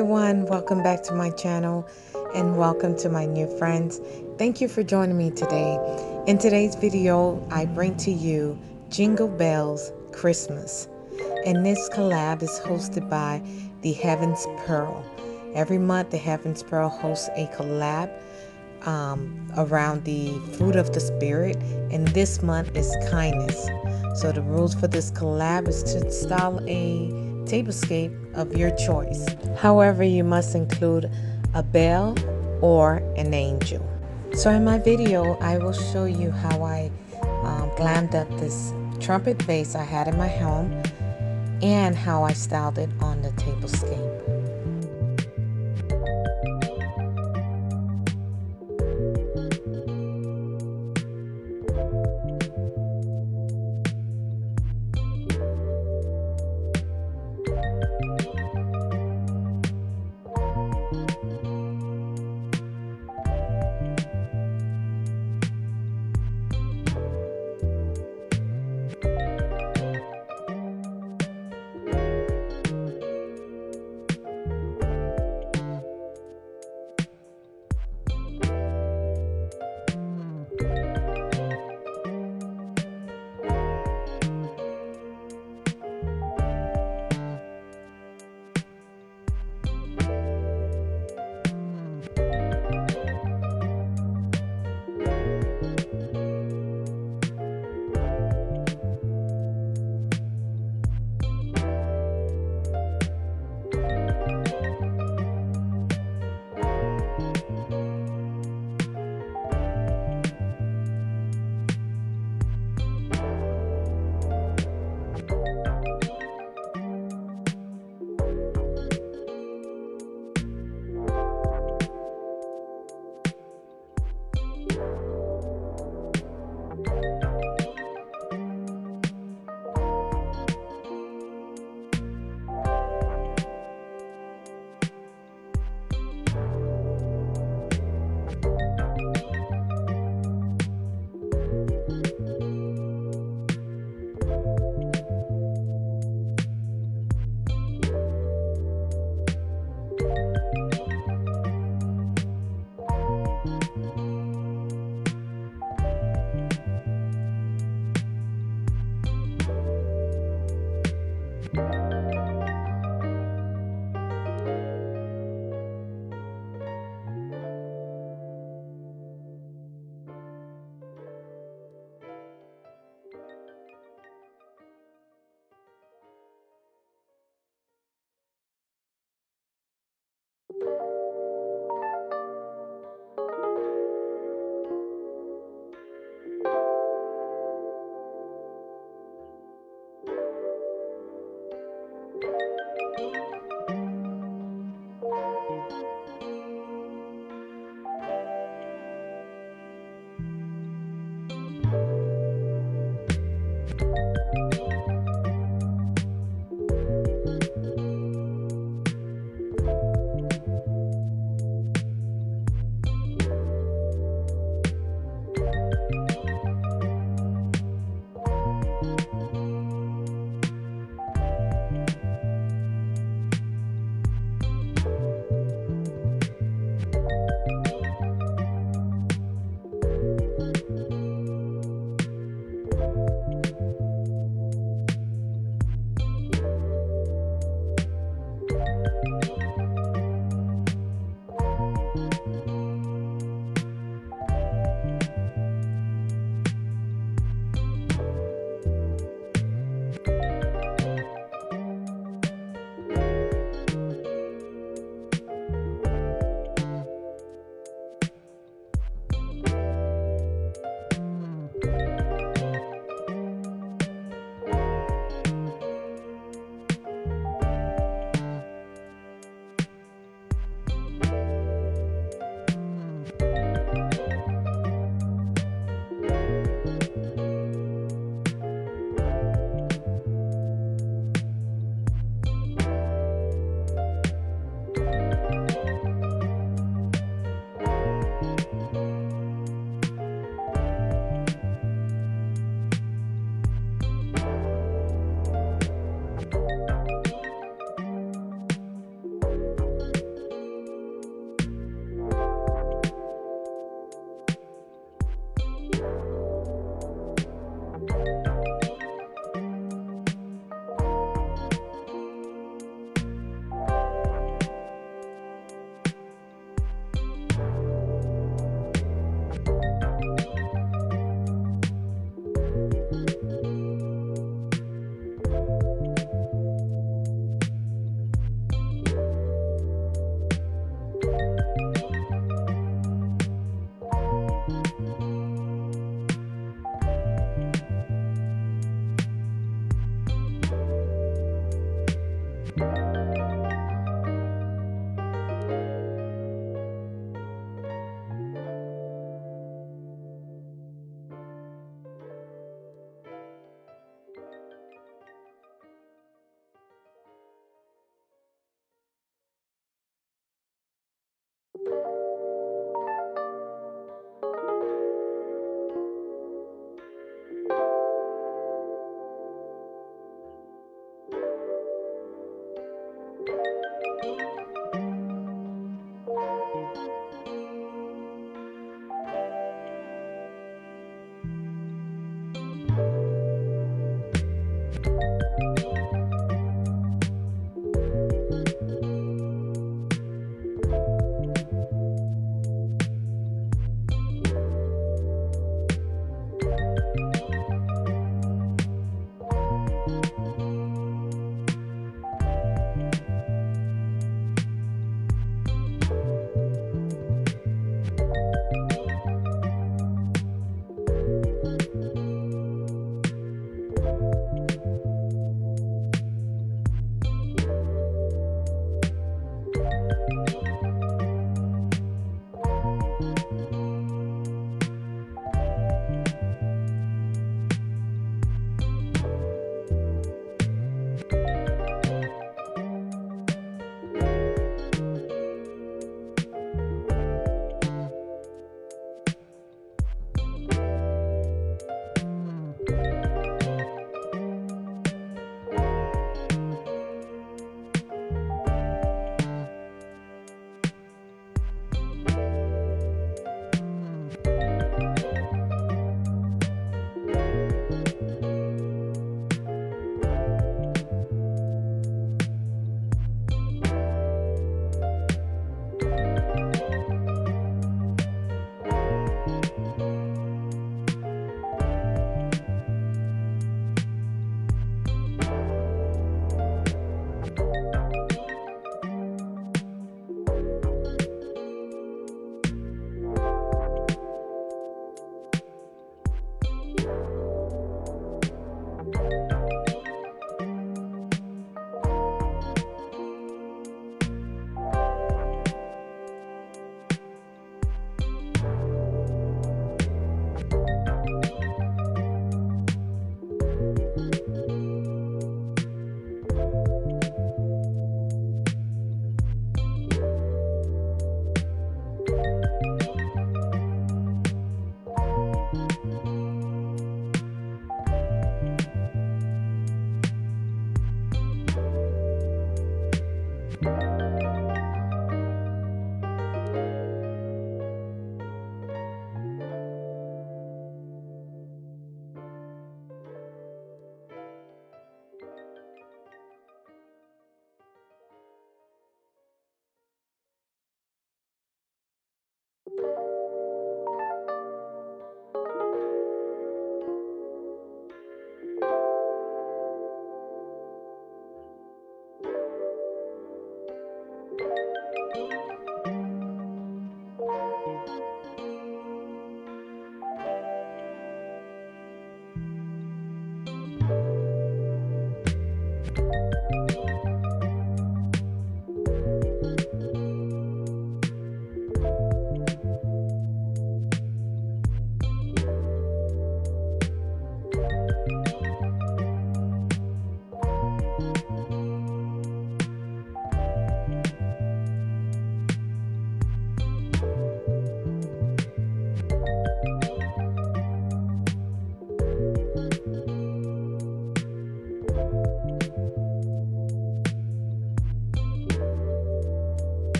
everyone, welcome back to my channel and welcome to my new friends. Thank you for joining me today. In today's video, I bring to you Jingle Bells Christmas. And this collab is hosted by the Heaven's Pearl. Every month, the Heaven's Pearl hosts a collab around the fruit of the spirit, and this month is kindness. So the rules for this collab is to install a tablescape of your choice. However, you must include a bell or an angel. So in my video, I will show you how I glammed up this trumpet vase I had in my home and how I styled it on the tablescape.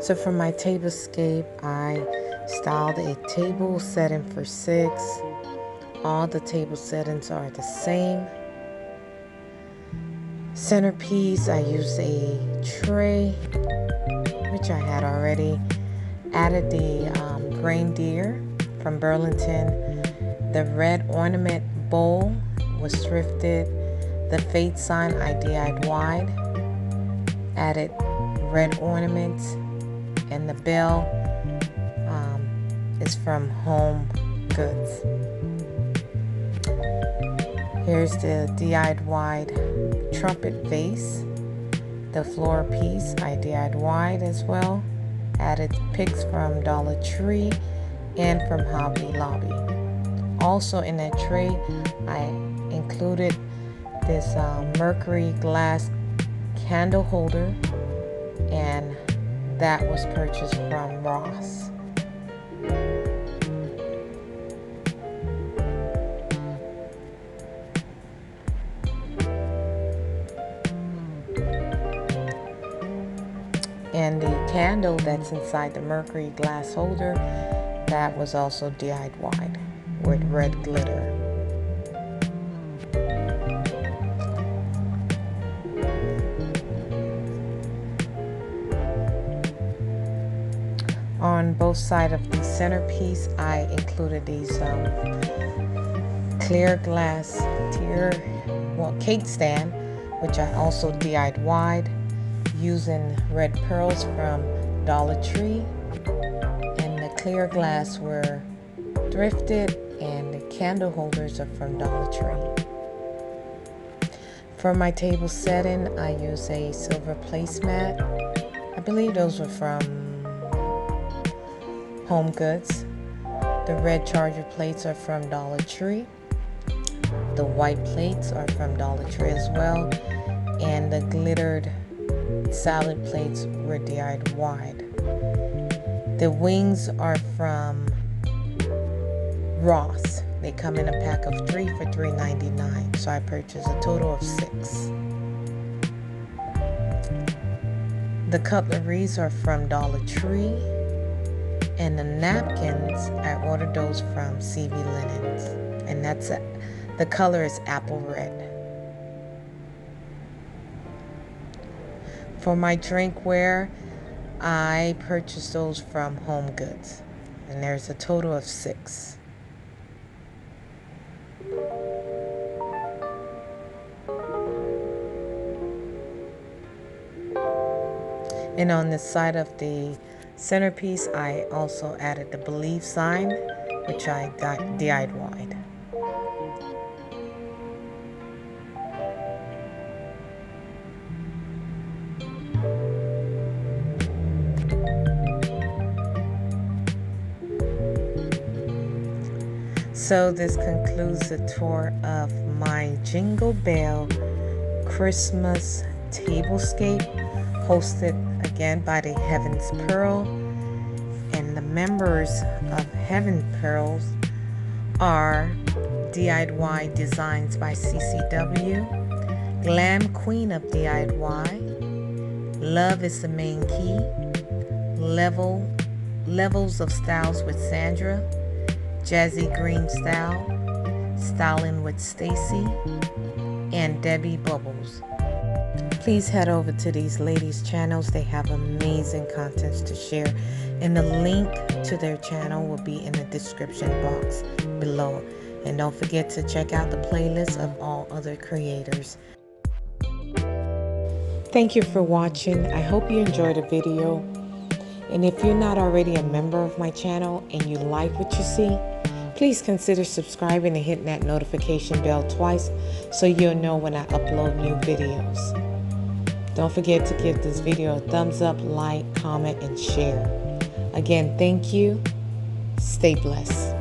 So for my tablescape, I styled a table setting for 6. All the table settings are the same. Centerpiece, I used a tray, which I had already. Added the reindeer from Burlington. The red ornament bowl was thrifted. The fate sign I DIY'd. Added red ornaments. And the bell is from Home Goods. Here's the DIY'd trumpet vase. The floor piece I DIY'd as well. Added picks from Dollar Tree and from Hobby Lobby. Also in that tray, I included this mercury glass candle holder, and that was purchased from Ross. And the candle that's inside the mercury glass holder, that was also DIY'd with red glitter. On both sides of the centerpiece, I included these clear glass cake stand, which I also DIY'd using red pearls from Dollar Tree. And the clear glass were thrifted, and the candle holders are from Dollar Tree. For my table setting, I use a silver placemat. I believe those were from Home Goods. The red charger plates are from Dollar Tree. The white plates are from Dollar Tree as well. And the glittered salad plates were DIY'd. The wings are from Ross. They come in a pack of 3 for $3.99. So I purchased a total of 6. The cutleries are from Dollar Tree. And the napkins, I ordered those from CV Linens. And the color is apple red. For my drinkware, I purchased those from Home Goods. And there's a total of 6. And on the side of the centerpiece, I also added the believe sign, which I DIY'd. So this concludes the tour of my Jingle Bell Christmas Tablescape, hosted again by the Heaven's Pearl. And the members of Heaven Pearls are DIY Designs by CCW, Glam Queen of DIY, Love is the Main Key, Levels of Styles with Sandra, Jazzy Green Style, Styling with Stacy, and Debbie Bubbles. Please head over to these ladies' channels. They have amazing contents to share, and the link to their channel will be in the description box below. And don't forget to check out the playlist of all other creators. Thank you for watching. I hope you enjoyed the video. And if you're not already a member of my channel and you like what you see, please consider subscribing and hitting that notification bell twice so you'll know when I upload new videos. Don't forget to give this video a thumbs up, like, comment, and share. Again, thank you. Stay blessed.